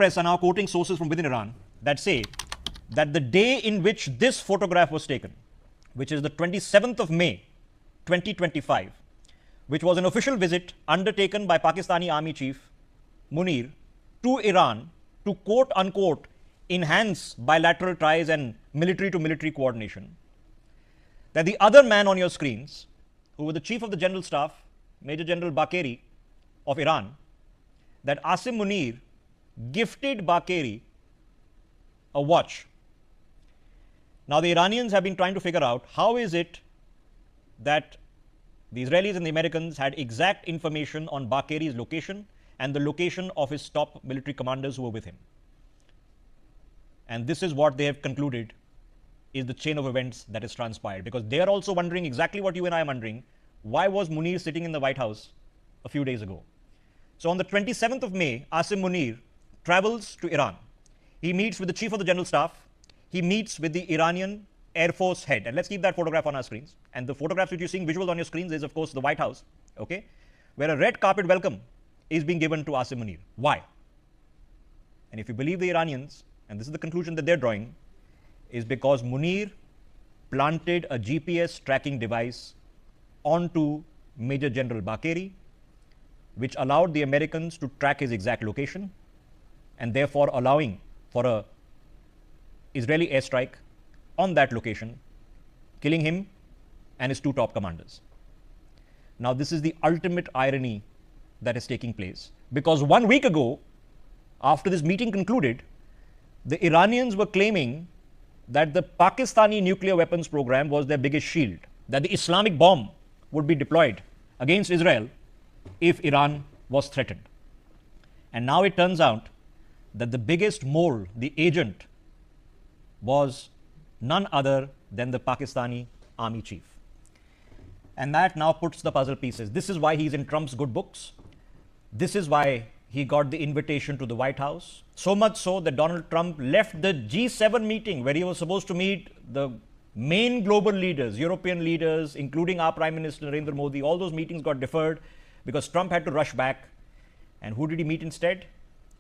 press are now quoting sources from within Iran that say that the day in which this photograph was taken, which is the 27th of May, 2025, which was an official visit undertaken by Pakistani Army Chief Munir to Iran to quote unquote enhance bilateral ties and military to military coordination, that the other man on your screens, who was the Chief of the General Staff, Major General Bakeri of Iran, that Asim Munir gifted Bakeri a watch. Now the Iranians have been trying to figure out how is it that the Israelis and the Americans had exact information on Bakeri's location and the location of his top military commanders who were with him. And this is what they have concluded is the chain of events that has transpired, because they are also wondering exactly what you and I are wondering. Why was Munir sitting in the White House a few days ago? So on the 27th of May, Asim Munir travels to Iran. He meets with the Chief of the General Staff. He meets with the Iranian Air Force head. And let's keep that photograph on our screens. And the photographs which you're seeing visuals on your screens is, of course, the White House, okay, where a red carpet welcome is being given to Asim Munir. Why? And if you believe the Iranians, and this is the conclusion that they're drawing, is because Munir planted a GPS tracking device onto Major General Bakeri, which allowed the Americans to track his exact location and therefore allowing for a Israeli airstrike on that location, killing him and his two top commanders. Now this is the ultimate irony that is taking place, because 1 week ago, after this meeting concluded, the Iranians were claiming that the Pakistani nuclear weapons program was their biggest shield, that the Islamic bomb would be deployed against Israel if Iran was threatened. And now it turns out that the biggest mole, the agent, was none other than the Pakistani army chief. And that now puts the puzzle pieces. This is why he's in Trump's good books. This is why he got the invitation to the White House. So much so that Donald Trump left the G7 meeting where he was supposed to meet the main global leaders, European leaders, including our Prime Minister Narendra Modi. All those meetings got deferred because Trump had to rush back. And who did he meet instead?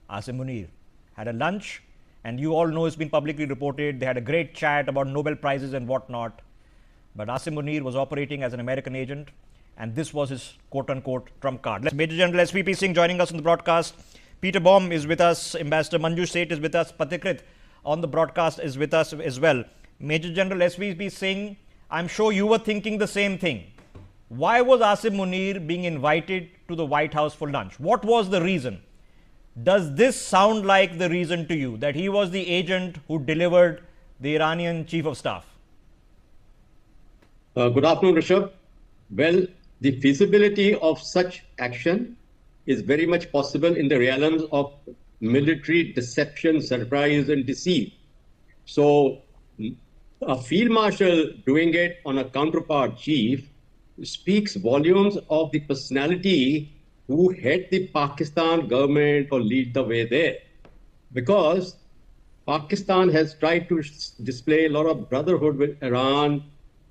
Asim Munir. Had a lunch, and you all know it's been publicly reported. They had a great chat about Nobel Prizes and whatnot. But Asim Munir was operating as an American agent, and this was his quote-unquote trump card. Major General SVP Singh joining us on the broadcast. Peter Baum is with us. Ambassador Manju Seth is with us. Patikrit on the broadcast is with us as well. Major General SVP Singh, I'm sure you were thinking the same thing. Why was Asim Munir being invited to the White House for lunch? What was the reason? Does this sound like the reason to you, that he was the agent who delivered the Iranian chief of staff? Good afternoon, Rishabh. Well, the feasibility of such action is very much possible in the realms of military deception, surprise, and deceit. So, a field marshal doing it on a counterpart chief speaks volumes of the personality who head the Pakistan government or lead the way there. Because Pakistan has tried to display a lot of brotherhood with Iran,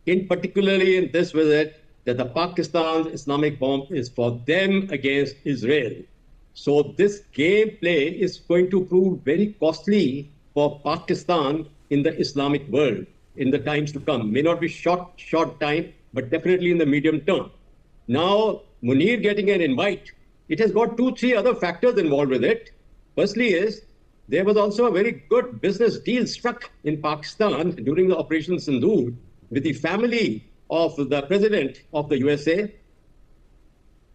in particularly in this visit, that the Pakistan Islamic bomb is for them against Israel. So this gameplay is going to prove very costly for Pakistan in the Islamic world in the times to come. May not be short time, but definitely in the medium term. Now, Munir getting an invite, it has got 2-3 other factors involved with it. Firstly is, there was also a very good business deal struck in Pakistan during the Operation Sindoor with the family of the president of the USA,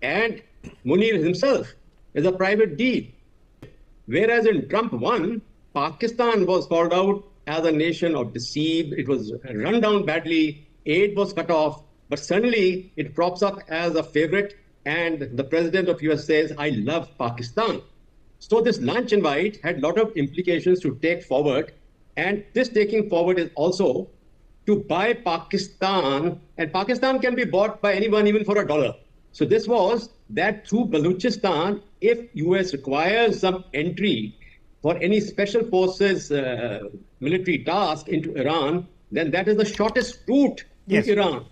and Munir himself is a private deal. Whereas in Trump 1, Pakistan was called out as a nation of deceit. It was run down badly, aid was cut off, but suddenly it props up as a favorite, and the president of US says, I love Pakistan. So this lunch invite had a lot of implications to take forward, and this taking forward is also to buy Pakistan, and Pakistan can be bought by anyone even for $1. So this was that through Balochistan, if US requires some entry for any special forces military task into Iran, then that is the shortest route to Iran.